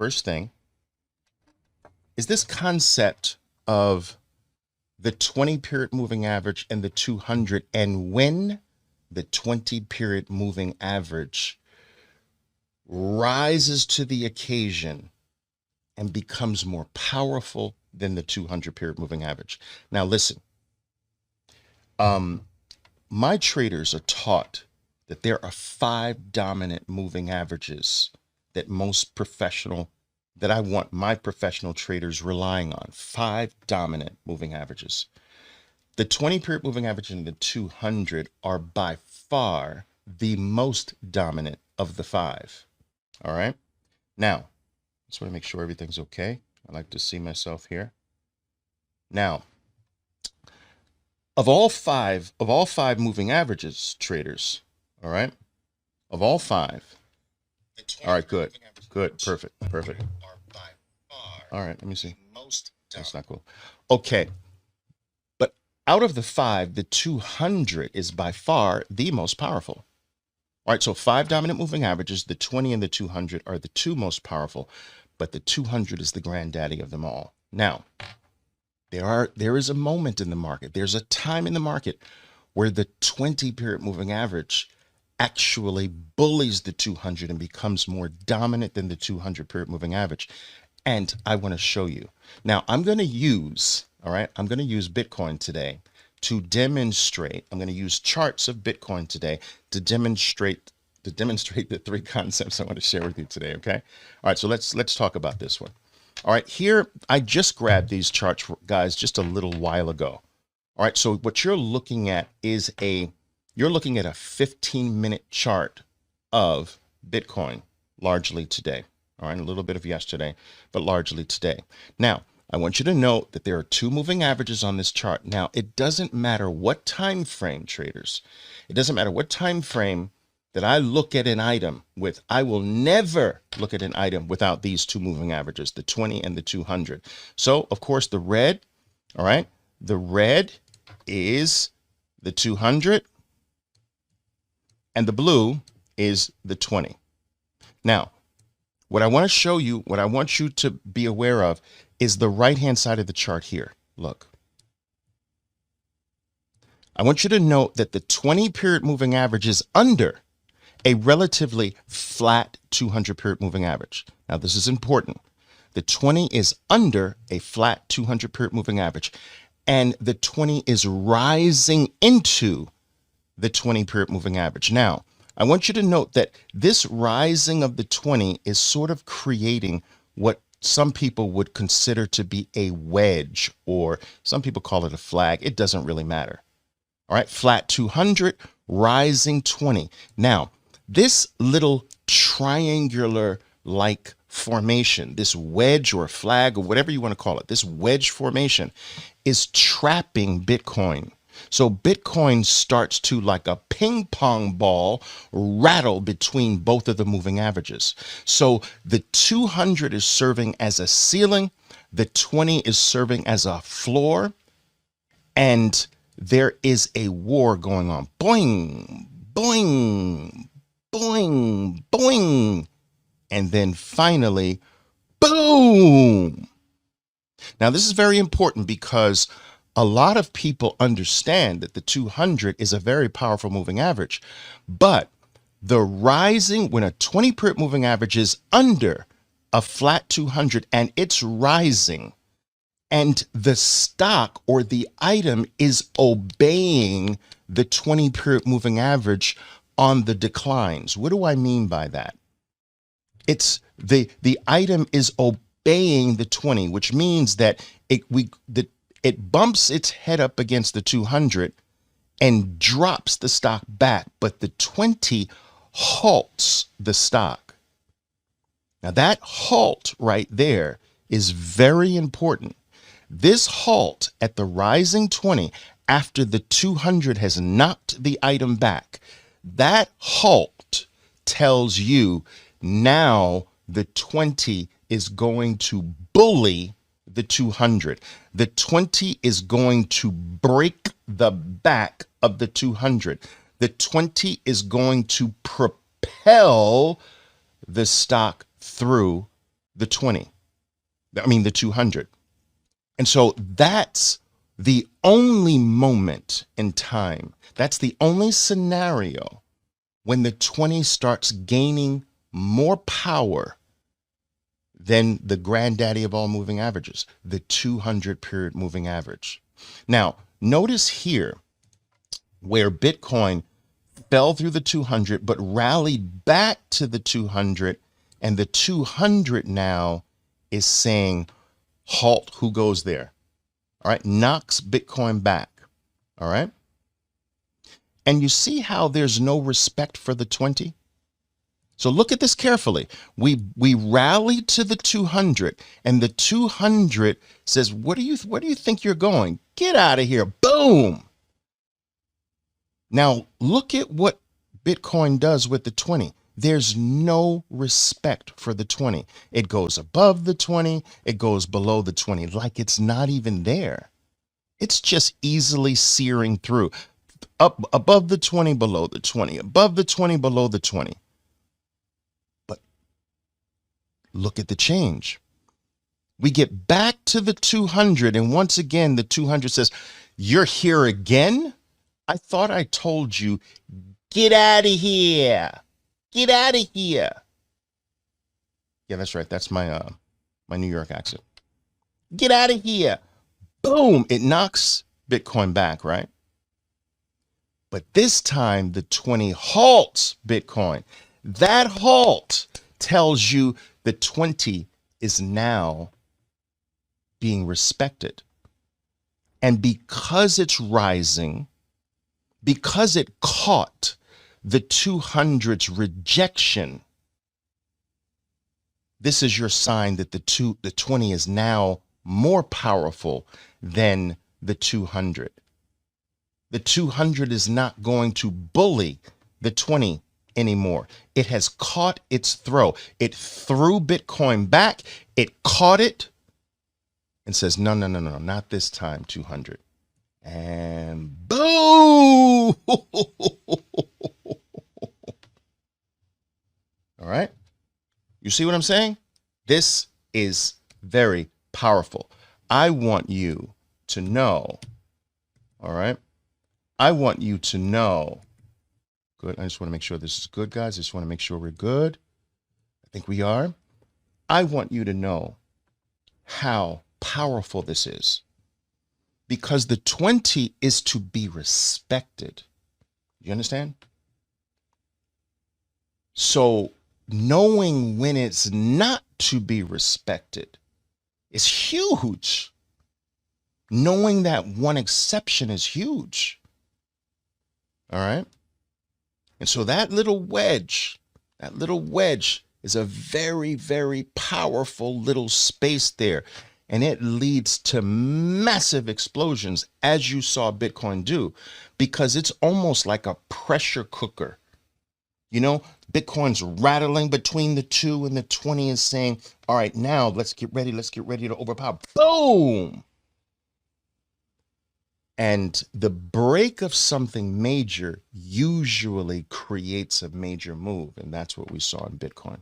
first thing, is this concept of the 20-period moving average and the 200, and when the 20-period moving average rises to the occasion and becomes more powerful than the 200-period moving average. Now, listen, my traders are taught that there are 5 dominant moving averages that that I want my professional traders relying on. 5 dominant moving averages. The 20-period moving average and the 200 are by far the most dominant of the 5. All right. Now, just want to make sure everything's okay. I like to see myself here. Now, of all five moving averages, traders, all right, of all 5. All right, good, perfect. All right, let me see. That's not cool. Okay, but out of the 5, the 200 is by far the most powerful. All right, so 5 dominant moving averages, the 20 and the 200 are the 2 most powerful, but the 200 is the granddaddy of them all. Now, there is a moment in the market, there's a time in the market where the 20-period moving average actually bullies the 200 and becomes more dominant than the 200-period moving average. And I want to show you. Now, I'm going to use Bitcoin today to demonstrate. I'm going to use charts of Bitcoin today to demonstrate the 3 concepts I want to share with you today, okay? All right, so let's talk about this one. All right, here I just grabbed these charts, guys, just a little while ago. All right, so what you're looking at is you're looking at a 15-minute chart of Bitcoin, largely today. All right, a little bit of yesterday, but largely today. Now, I want you to note that there are 2 moving averages on this chart. Now, it doesn't matter what time frame, traders. It doesn't matter what time frame that I look at an item with. I will never look at an item without these 2 moving averages, the 20 and the 200. So, of course, the red, all right, the red is the 200 and the blue is the 20. Now, what I want to show you, what I want you to be aware of is the right-hand side of the chart here. Look. I want you to note that the 20-period moving average is under a relatively flat 200-period moving average. Now, this is important. The 20 is under a flat 200-period moving average, and the 20 is rising into the 20-period moving average. Now, I want you to note that this rising of the 20 is sort of creating what some people would consider to be a wedge, or some people call it a flag. It doesn't really matter. All right, flat 200, rising 20. Now, this little triangular-like formation, this wedge or flag or whatever you want to call it, this wedge formation is trapping Bitcoin. So Bitcoin starts to, like a ping pong ball, rattle between both of the moving averages. So the 200 is serving as a ceiling, the 20 is serving as a floor, and there is a war going on. Boing, boing, boing, boing, and then finally, boom. Now, this is very important because a lot of people understand that the 200 is a very powerful moving average, but the rising, when a 20-period moving average is under a flat 200 and it's rising, and the stock or the item is obeying the 20-period moving average on the declines. What do I mean by that? It's the item is obeying the 20, which means that it bumps its head up against the 200 and drops the stock back, but the 20 halts the stock. Now that halt right there is very important. This halt at the rising 20 after the 200 has knocked the item back, that halt tells you now the 20 is going to bully the 200. The 20 is going to break the back of the 200. The 20 is going to propel the stock through the 20. I mean, the 200. And so that's the only moment in time. That's the only scenario when the 20 starts gaining more power than the granddaddy of all moving averages, the 200 period moving average. Now, notice here where Bitcoin fell through the 200, but rallied back to the 200, and the 200 now is saying, halt, who goes there? All right, knocks Bitcoin back. All right. And you see how there's no respect for the 20? So look at this carefully. We rallied to the 200, and the 200 says, where do you think you're going? Get out of here. Boom. Now look at what Bitcoin does with the 20. There's no respect for the 20. It goes above the 20, it goes below the 20, like it's not even there. It's just easily searing through. Up above the 20, below the 20, above the 20, below the 20. But look at the change. We get back to the 200, and once again, the 200 says, you're here again? I thought I told you, get out of here. Get out of here. Yeah, that's right. That's my my New York accent. Get out of here. Boom. It knocks Bitcoin back, right? But this time the 20 halts Bitcoin. That halt tells you the 20 is now being respected. And because it's rising, because it caught the 200's rejection, this is your sign that the 20 is now more powerful than the 200. The 200 is not going to bully the 20 anymore. It has caught its throw. It threw Bitcoin back. It caught it and says, no, not this time, 200. And boom! All right. You see what I'm saying? This is very powerful. I want you to know. All right. I want you to know. Good. I just want to make sure this is good, guys. I just want to make sure we're good. I think we are. I want you to know how powerful this is, because the 20 is to be respected. You understand? So knowing when it's not to be respected is huge. Knowing that one exception is huge. All right. And so that little wedge is a very, very powerful little space there. And it leads to massive explosions, as you saw Bitcoin do, because it's almost like a pressure cooker. You know, Bitcoin's rattling between the 2 and the 20 is saying, all right, now let's get ready to overpower. Boom. And the break of something major usually creates a major move. And that's what we saw in Bitcoin.